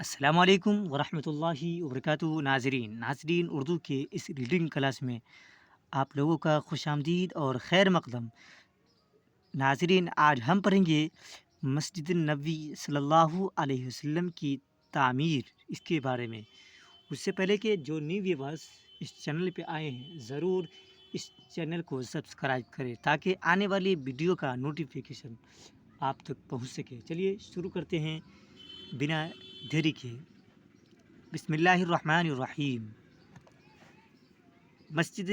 السلام علیکم ورحمۃ اللہ وبرکاتہ ناظرین اردو کے اس ریڈنگ کلاس میں آپ لوگوں کا خوش آمدید اور خیر مقدم. ناظرین آج ہم پڑھیں گے مسجد النبوی صلی اللہ علیہ وسلم کی تعمیر اس کے بارے میں. اس سے پہلے کہ جو نیو ویورس اس چینل پہ آئے ہیں ضرور اس چینل کو سبسکرائب کریں تاکہ آنے والی ویڈیو کا نوٹیفیکیشن آپ تک پہنچ سکے. چلیے شروع کرتے ہیں بنا دیری کے. بسم اللہ الرحمن الرحیم. مسجد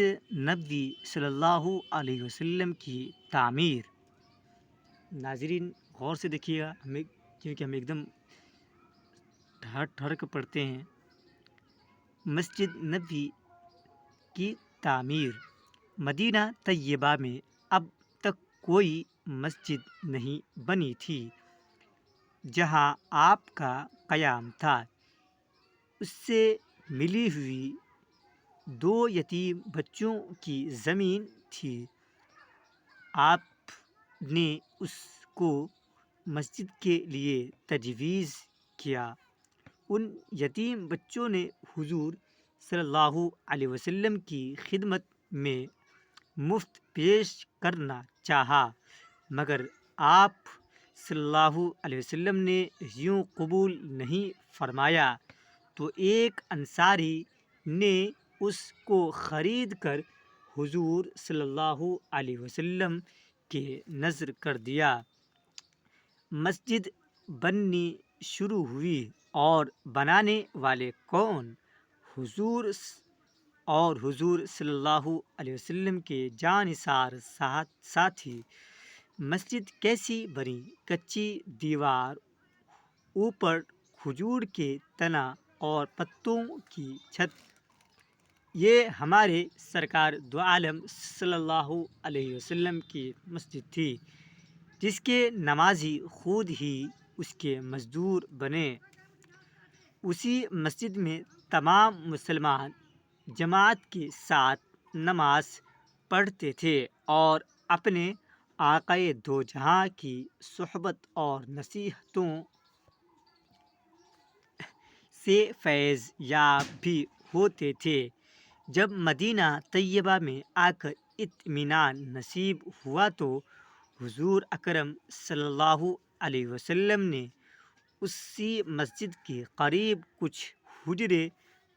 نبوی صلی اللہ علیہ وسلم کی تعمیر. ناظرین غور سے دیکھیے گا کیونکہ ہم ایک دم ٹھہر کر پڑھتے ہیں. مسجد نبوی کی تعمیر. مدینہ طیبہ میں اب تک کوئی مسجد نہیں بنی تھی جہاں آپ کا قیام تھا. اس سے ملی ہوئی 2 یتیم بچوں کی زمین تھی. آپ نے اس کو مسجد کے لیے تجویز کیا. ان یتیم بچوں نے حضور صلی اللہ علیہ وسلم کی خدمت میں مفت پیش کرنا چاہا مگر آپ صلی اللہ علیہ وسلم نے یوں قبول نہیں فرمایا تو ایک انصاری نے اس کو خرید کر حضور صلی اللہ علیہ وسلم کے نذر کر دیا. مسجد بننی شروع ہوئی اور بنانے والے کون؟ حضور صلی اللہ علیہ وسلم کے جانثار ساتھی. مسجد کیسی بنی؟ کچی دیوار، اوپر کھجور کے تنا اور پتوں کی چھت. یہ ہمارے سرکار دو عالم صلی اللہ علیہ وسلم کی مسجد تھی جس کے نمازی خود ہی اس کے مزدور بنے. اسی مسجد میں تمام مسلمان جماعت کے ساتھ نماز پڑھتے تھے اور اپنے آقائے دو جہاں کی صحبت اور نصیحتوں سے فیض یاب بھی ہوتے تھے. جب مدینہ طیبہ میں آ کر اطمینان نصیب ہوا تو حضور اکرم صلی اللہ علیہ وسلم نے اسی مسجد کے قریب کچھ حجرے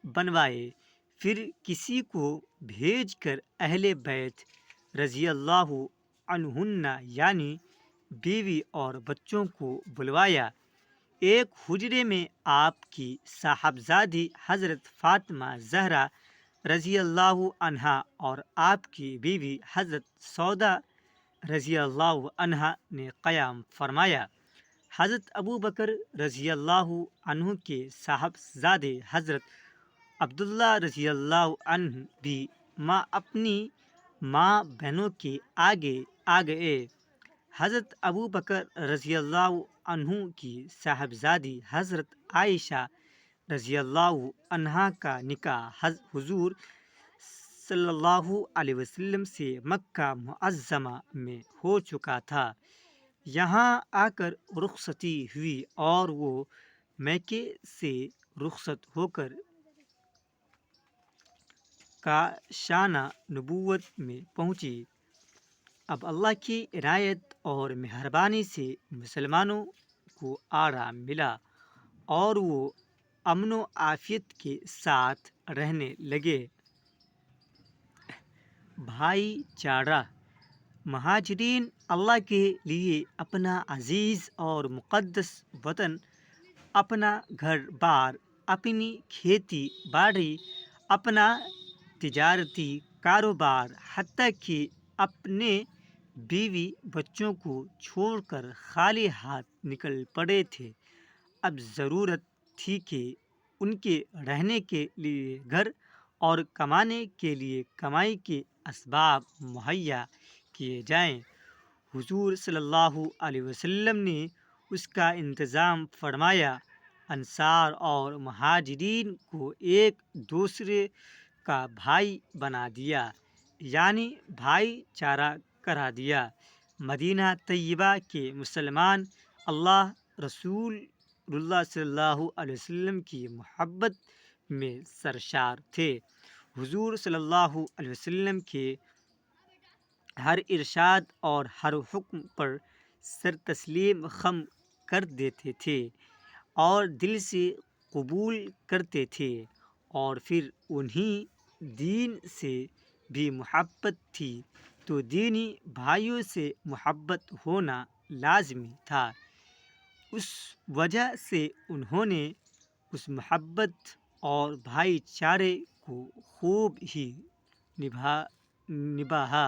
بنوائے. پھر کسی کو بھیج کر اہل بیت رضی اللہ عنہن یعنی بیوی اور بچوں کو بلوایا. ایک حجرے میں آپ کی صاحبزادی حضرت فاطمہ زہرا رضی اللہ عنہا اور آپ کی بیوی حضرت سودا رضی اللہ عنہا نے قیام فرمایا. حضرت ابو بکر رضی اللہ عنہ کے صاحبزادے حضرت عبداللہ رضی اللہ عنہ بھی اپنی ماں بہنوں کے آگے آ گئے. حضرت ابو بکر رضی اللہ عنہ کی صاحبزادی حضرت عائشہ رضی اللہ عنہا کا نکاح حضور صلی اللہ علیہ وسلم سے مکہ معظمہ میں ہو چکا تھا. یہاں آ کر رخصتی ہوئی اور وہ مکے سے رخصت ہو کر کاشانہ نبوت میں پہنچی. اب اللہ کی عنایت اور مہربانی سے مسلمانوں کو آرام ملا اور وہ امن و عافیت کے ساتھ رہنے لگے. بھائی چارہ. مہاجرین اللہ کے لیے اپنا عزیز اور مقدس وطن، اپنا گھر بار، اپنی کھیتی باڑی، اپنا تجارتی کاروبار، حتیٰ کہ اپنے بیوی بچوں کو چھوڑ کر خالی ہاتھ نکل پڑے تھے. اب ضرورت تھی کہ ان کے رہنے کے لیے گھر اور کمانے کے لیے کمائی کے اسباب مہیا کیے جائیں. حضور صلی اللہ علیہ وسلم نے اس کا انتظام فرمایا. انصار اور مہاجرین کو ایک دوسرے کا بھائی بنا دیا یعنی بھائی چارہ کرا دیا. مدینہ طیبہ کے مسلمان اللہ رسول رسول اللہ صلی اللہ علیہ وسلم کی محبت میں سرشار تھے۔ حضور صلی اللہ علیہ وسلم کے ہر ارشاد اور ہر حکم پر سر تسلیم خم کر دیتے تھے اور دل سے قبول کرتے تھے، اور پھر انہیں دین سے بھی محبت تھی تو دینی بھائیوں سے محبت ہونا لازمی تھا۔ اس وجہ سے انہوں نے اس محبت اور بھائی چارے کو خوب ہی نبھایا۔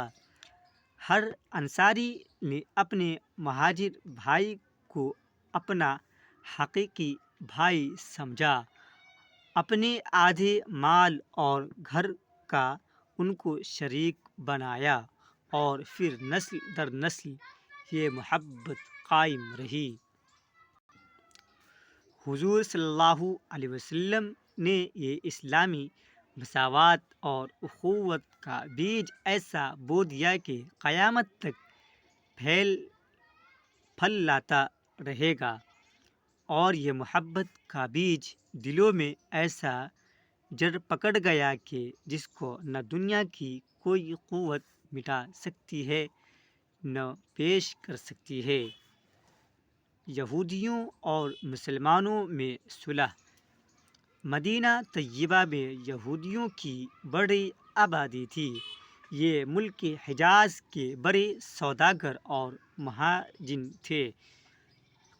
ہر انصاری نے اپنے مہاجر بھائی کو اپنا حقیقی بھائی سمجھا، اپنے آدھے مال اور گھر کا ان کو شریک بنایا، اور پھر نسل در نسل یہ محبت قائم رہی۔ حضور صلی اللہ علیہ وسلم نے یہ اسلامی مساوات اور اخوت کا بیج ایسا بو دیا کہ قیامت تک پھل لاتا رہے گا، اور یہ محبت کا بیج دلوں میں ایسا جڑ پکڑ گیا کہ جس کو نہ دنیا کی کوئی قوت مٹا سکتی ہے نہ پیش کر سکتی ہے۔ یہودیوں اور مسلمانوں میں صلح۔ مدینہ طیبہ میں یہودیوں کی بڑی آبادی تھی۔ یہ ملک حجاز کے بڑے سوداگر اور مہاجن تھے۔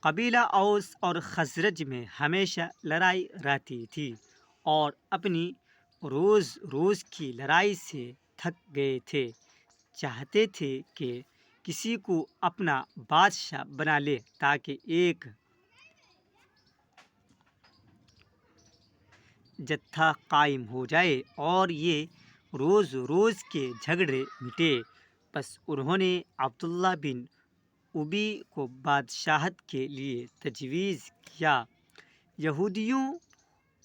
قبیلہ اوس اور خزرج میں ہمیشہ لڑائی رہتی تھی، اور اپنی روز روز کی لڑائی سے تھک گئے تھے، چاہتے تھے کہ کسی کو اپنا بادشاہ بنا لے تاکہ ایک جتھا قائم ہو جائے اور یہ روز روز کے جھگڑے مٹے۔ بس انہوں نے عبداللہ بن ابی کو بادشاہت کے لیے تجویز کیا۔ یہودیوں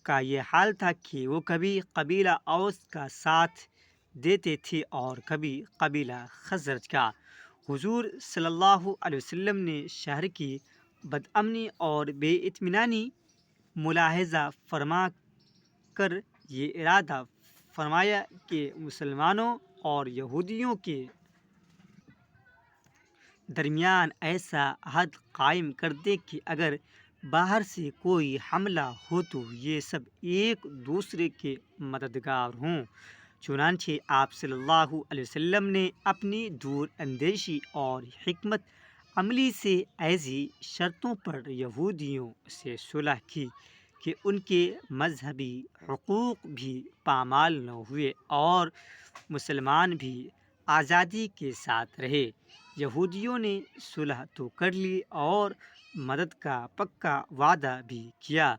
کا یہ حال تھا کہ وہ کبھی قبیلہ اوس کا ساتھ دیتے تھے اور کبھی قبیلہ خزرج کا۔ حضور صلی اللہ علیہ وسلم نے شہر کی بدامنی اور بے اطمینانی ملاحظہ فرما کر یہ ارادہ فرمایا کہ مسلمانوں اور یہودیوں کے درمیان ایسا عہد قائم کر دے کہ اگر باہر سے کوئی حملہ ہو تو یہ سب ایک دوسرے کے مددگار ہوں۔ چنانچہ آپ صلی اللہ علیہ وسلم نے اپنی دور اندیشی اور حکمت عملی سے ایسی شرطوں پر یہودیوں سے صلح کی کہ ان کے مذہبی حقوق بھی پامال نہ ہوئے اور مسلمان بھی آزادی کے ساتھ رہے۔ یہودیوں نے صلح تو کر لی اور مدد کا پکا وعدہ بھی کیا،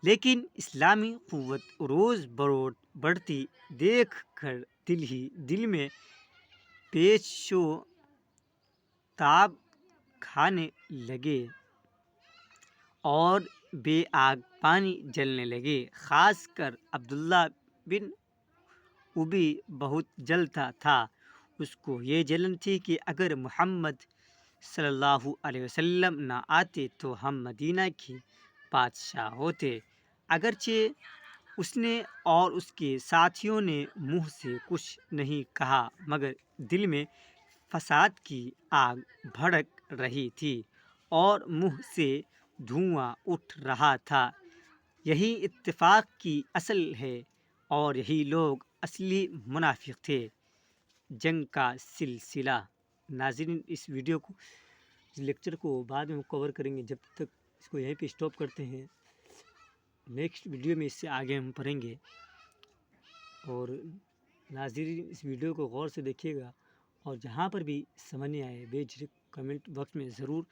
لیکن اسلامی قوت روز بروز بڑھتی دیکھ کر دل میں پیچ و تاب کھانے لگے اور بے آگ پانی جلنے لگے۔ خاص کر عبداللہ بن ابی بہت جلتا تھا۔ اس کو یہ جلن تھی کہ اگر محمد صلی اللہ علیہ وسلم نہ آتے تو ہم مدینہ کے بادشاہ ہوتے۔ اگرچہ اس نے اور اس کے ساتھیوں نے منہ سے کچھ نہیں کہا، مگر دل میں فساد کی آگ بھڑک رہی تھی اور منہ سے دھواں اٹھ رہا تھا۔ یہی اتفاق کی اصل ہے اور یہی لوگ اصلی منافق تھے۔ جنگ کا سلسلہ۔ ناظرین، اس ویڈیو کو، اس لیکچر کو بعد میں کور کریں گے، جب تک اس کو یہیں پہ اسٹاپ کرتے ہیں۔ نیکسٹ ویڈیو میں اس سے آگے ہم پڑھیں گے۔ اور ناظرین، اس ویڈیو کو غور سے دیکھیے گا، اور جہاں پر بھی سمجھ نہیں آئے بے جھجک کمنٹ باکس میں ضرور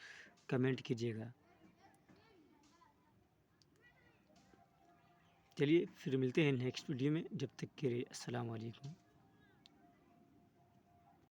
کمنٹ کیجیے گا۔ چلیے پھر ملتے ہیں نیکسٹ ویڈیو میں، جب تک کے لیے السلام علیکم۔